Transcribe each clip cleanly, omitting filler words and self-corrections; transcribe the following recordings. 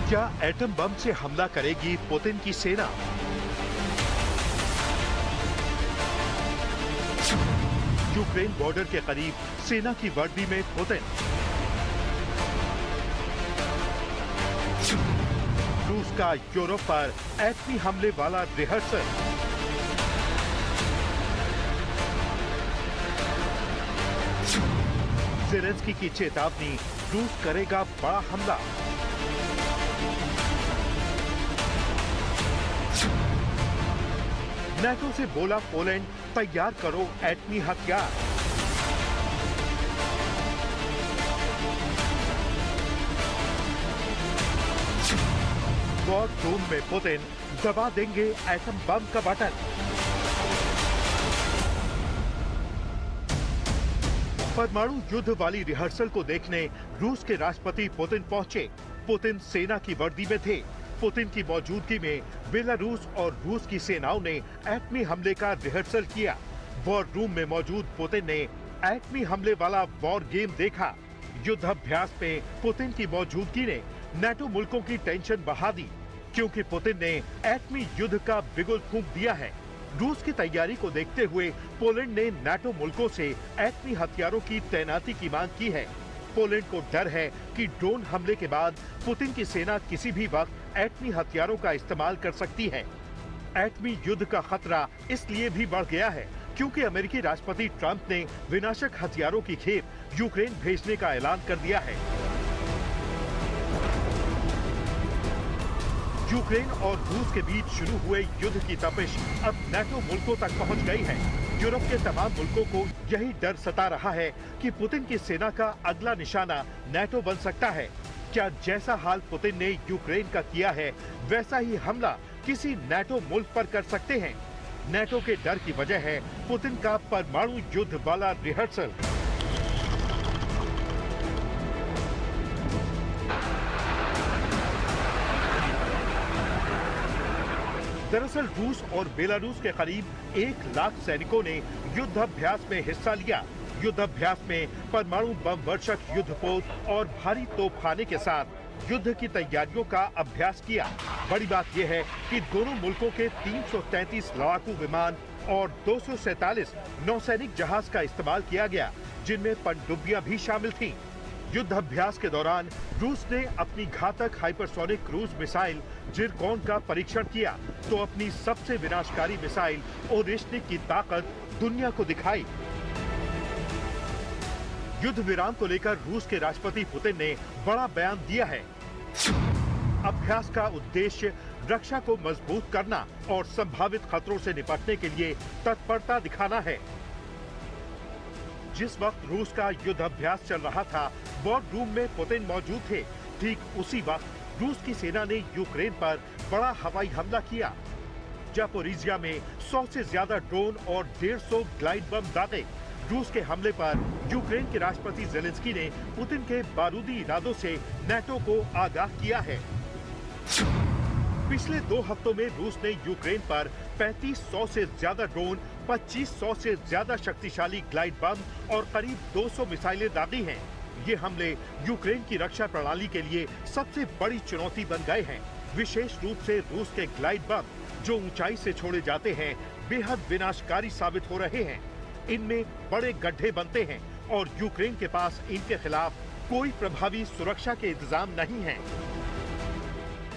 क्या atom bomb से हमला करेगी पुतिन की सेना? यूक्रेन बॉर्डर के करीब सेना की वर्दी में पुतिन। रूस का यूरोप पर एटमी हमले वाला रिहर्सल। ज़ेलेंस्की की चेतावनी, रूस करेगा बड़ा हमला। नाटो से बोला पोलैंड, तैयार करो एटमी हथियार। वॉर रूम में पुतिन, दबा देंगे एटम बम का बटन। परमाणु युद्ध वाली रिहर्सल को देखने रूस के राष्ट्रपति पुतिन पहुंचे। पुतिन सेना की वर्दी में थे। पुतिन की मौजूदगी में बेलारूस और रूस की सेनाओं ने एटमी हमले का रिहर्सल किया। वॉर रूम में मौजूद पुतिन ने एटमी हमले वाला वॉर गेम देखा। युद्धाभ्यास में पुतिन की मौजूदगी ने नाटो मुल्कों की टेंशन बढ़ा दी, क्योंकि पुतिन ने एटमी युद्ध का बिगुल फूंक दिया है। रूस की तैयारी को देखते हुए पोलैंड ने नाटो मुल्कों से एटमी हथियारों की तैनाती की मांग की है। पोलैंड को डर है कि ड्रोन हमले के बाद पुतिन की सेना किसी भी वक्त एटमी हथियारों का इस्तेमाल कर सकती है। एटमी युद्ध का खतरा इसलिए भी बढ़ गया है क्योंकि अमेरिकी राष्ट्रपति ट्रंप ने विनाशक हथियारों की खेप यूक्रेन भेजने का ऐलान कर दिया है। यूक्रेन और रूस के बीच शुरू हुए युद्ध की तपिश अब नाटो मुल्कों तक पहुंच गई है। यूरोप के तमाम मुल्कों को यही डर सता रहा है कि पुतिन की सेना का अगला निशाना नाटो बन सकता है। क्या जैसा हाल पुतिन ने यूक्रेन का किया है, वैसा ही हमला किसी नाटो मुल्क पर कर सकते हैं? नाटो के डर की वजह है पुतिन का परमाणु युद्ध वाला रिहर्सल। दरअसल रूस और बेलारूस के करीब 1 लाख सैनिकों ने युद्धाभ्यास में हिस्सा लिया। युद्धाभ्यास में परमाणु बम वर्षक युद्धपोत और भारी तोपखाने के साथ युद्ध की तैयारियों का अभ्यास किया। बड़ी बात यह है कि दोनों मुल्कों के 333 लड़ाकू विमान और 247 नौसैनिक जहाज का इस्तेमाल किया गया, जिनमें पनडुब्बियां भी शामिल थीं। युद्धाभ्यास के दौरान रूस ने अपनी घातक हाइपरसोनिक क्रूज मिसाइल जिरकॉन का परीक्षण किया, तो अपनी सबसे विनाशकारी मिसाइल ओरेश्निक की ताकत दुनिया को दिखाई। युद्ध विराम को लेकर रूस के राष्ट्रपति पुतिन ने बड़ा बयान दिया है। अभ्यास का उद्देश्य रक्षा को मजबूत करना और संभावित खतरों से निपटने के लिए तत्परता दिखाना है। जिस वक्त रूस का युद्धाभ्यास चल रहा था, वॉर रूम में पुतिन मौजूद थे। ठीक उसी वक्त रूस की सेना ने यूक्रेन पर बड़ा हवाई हमला किया। जापोरिजिया में 100 से ज्यादा ड्रोन और 150 ग्लाइड बम दागे। रूस के हमले पर यूक्रेन के राष्ट्रपति ज़ेलेंस्की ने पुतिन के बारूदी इरादों से नाटो को आगाह किया है। पिछले 2 हफ्तों में रूस ने यूक्रेन पर 3500 से ज्यादा ड्रोन, 2500 से ज्यादा शक्तिशाली ग्लाइड बम और करीब 200 मिसाइलें दागी हैं। ये हमले यूक्रेन की रक्षा प्रणाली के लिए सबसे बड़ी चुनौती बन गए हैं। विशेष रूप से रूस के ग्लाइड बम, जो ऊंचाई से छोड़े जाते हैं, बेहद विनाशकारी साबित हो रहे हैं। इनमें बड़े गड्ढे बनते हैं और यूक्रेन के पास इनके खिलाफ कोई प्रभावी सुरक्षा के इंतजाम नहीं है।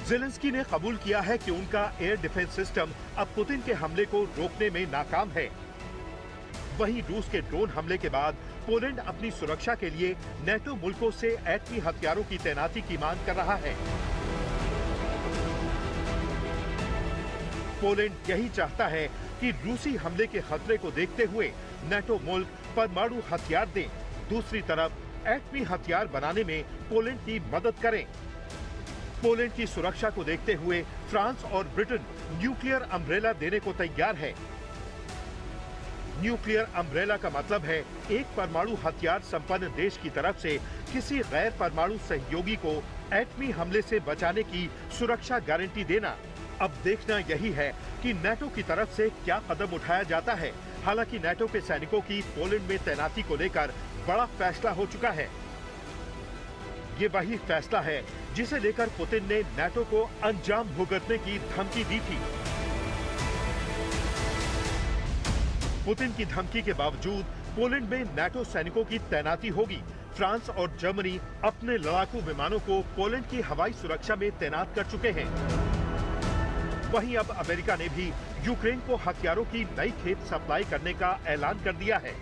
ज़ेलेंस्की ने कबूल किया है कि उनका एयर डिफेंस सिस्टम अब पुतिन के हमले को रोकने में नाकाम है। वहीं रूस के ड्रोन हमले के बाद पोलैंड अपनी सुरक्षा के लिए नाटो मुल्कों से एटमी हथियारों की तैनाती की मांग कर रहा है। पोलैंड यही चाहता है कि रूसी हमले के खतरे को देखते हुए नाटो मुल्क परमाणु हथियार दें। दूसरी तरफ एटमी हथियार बनाने में पोलैंड की मदद करें। पोलैंड की सुरक्षा को देखते हुए फ्रांस और ब्रिटेन न्यूक्लियर अम्ब्रेला देने को तैयार है। न्यूक्लियर अम्ब्रेला का मतलब है एक परमाणु हथियार संपन्न देश की तरफ से किसी गैर परमाणु सहयोगी को एटमी हमले से बचाने की सुरक्षा गारंटी देना। अब देखना यही है कि नाटो की तरफ से क्या कदम उठाया जाता है। हालांकि नाटो के सैनिकों की पोलैंड में तैनाती को लेकर बड़ा फैसला हो चुका है। ये वही फैसला है जिसे लेकर पुतिन ने नाटो को अंजाम भुगतने की धमकी दी थी। पुतिन की धमकी के बावजूद पोलैंड में नाटो सैनिकों की तैनाती होगी। फ्रांस और जर्मनी अपने लड़ाकू विमानों को पोलैंड की हवाई सुरक्षा में तैनात कर चुके हैं। वहीं अब अमेरिका ने भी यूक्रेन को हथियारों की नई खेप सप्लाई करने का ऐलान कर दिया है।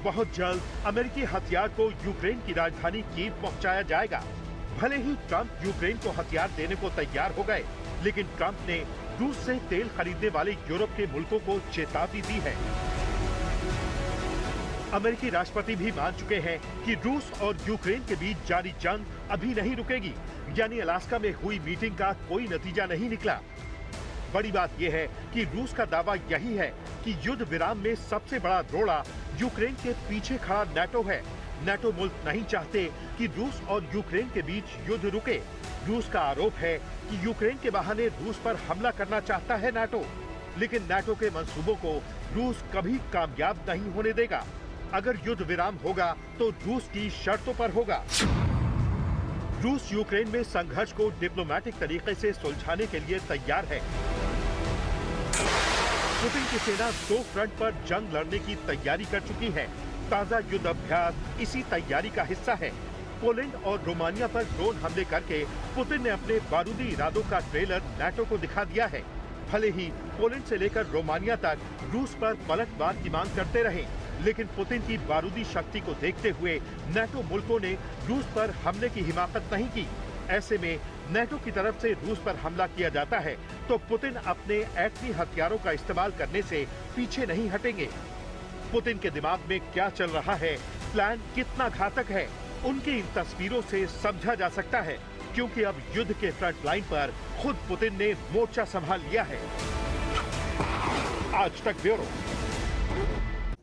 बहुत जल्द अमेरिकी हथियार को यूक्रेन की राजधानी कीव पहुंचाया जाएगा। भले ही ट्रंप यूक्रेन को हथियार देने को तैयार हो गए, लेकिन ट्रंप ने रूस से तेल खरीदने वाले यूरोप के मुल्कों को चेतावनी दी है। अमेरिकी राष्ट्रपति भी मान चुके हैं कि रूस और यूक्रेन के बीच जारी जंग अभी नहीं रुकेगी, यानी अलास्का में हुई मीटिंग का कोई नतीजा नहीं निकला। बड़ी बात यह है कि रूस का दावा यही है कि युद्ध विराम में सबसे बड़ा रोड़ा यूक्रेन के पीछे खड़ा नाटो है। नाटो मुल्क नहीं चाहते कि रूस और यूक्रेन के बीच युद्ध रुके। रूस का आरोप है कि यूक्रेन के बहाने रूस पर हमला करना चाहता है नाटो, लेकिन नाटो के मंसूबों को रूस कभी कामयाब नहीं होने देगा। अगर युद्ध विराम होगा तो रूस की शर्तों पर होगा। रूस यूक्रेन में संघर्ष को डिप्लोमेटिक तरीके से सुलझाने के लिए तैयार है। पुतिन की सेना 2 फ्रंट पर जंग लड़ने की तैयारी कर चुकी है। ताजा युद्ध अभ्यास इसी तैयारी का हिस्सा है। पोलैंड और रोमानिया पर ड्रोन हमले करके पुतिन ने अपने बारूदी इरादों का ट्रेलर नाटो को दिखा दिया है। भले ही पोलैंड से लेकर रोमानिया तक रूस पर पलटवार की मांग करते रहे, लेकिन पुतिन की बारूदी शक्ति को देखते हुए नाटो मुल्कों ने रूस पर हमले की हिमाकत नहीं की। ऐसे में नाटो की तरफ से रूस पर हमला किया जाता है तो पुतिन अपने एटमी हथियारों का इस्तेमाल करने से पीछे नहीं हटेंगे। पुतिन के दिमाग में क्या चल रहा है, प्लान कितना घातक है, उनकी इन तस्वीरों से समझा जा सकता है, क्योंकि अब युद्ध के फ्रंट लाइन पर खुद पुतिन ने मोर्चा संभाल लिया है। आज तक ब्यूरो।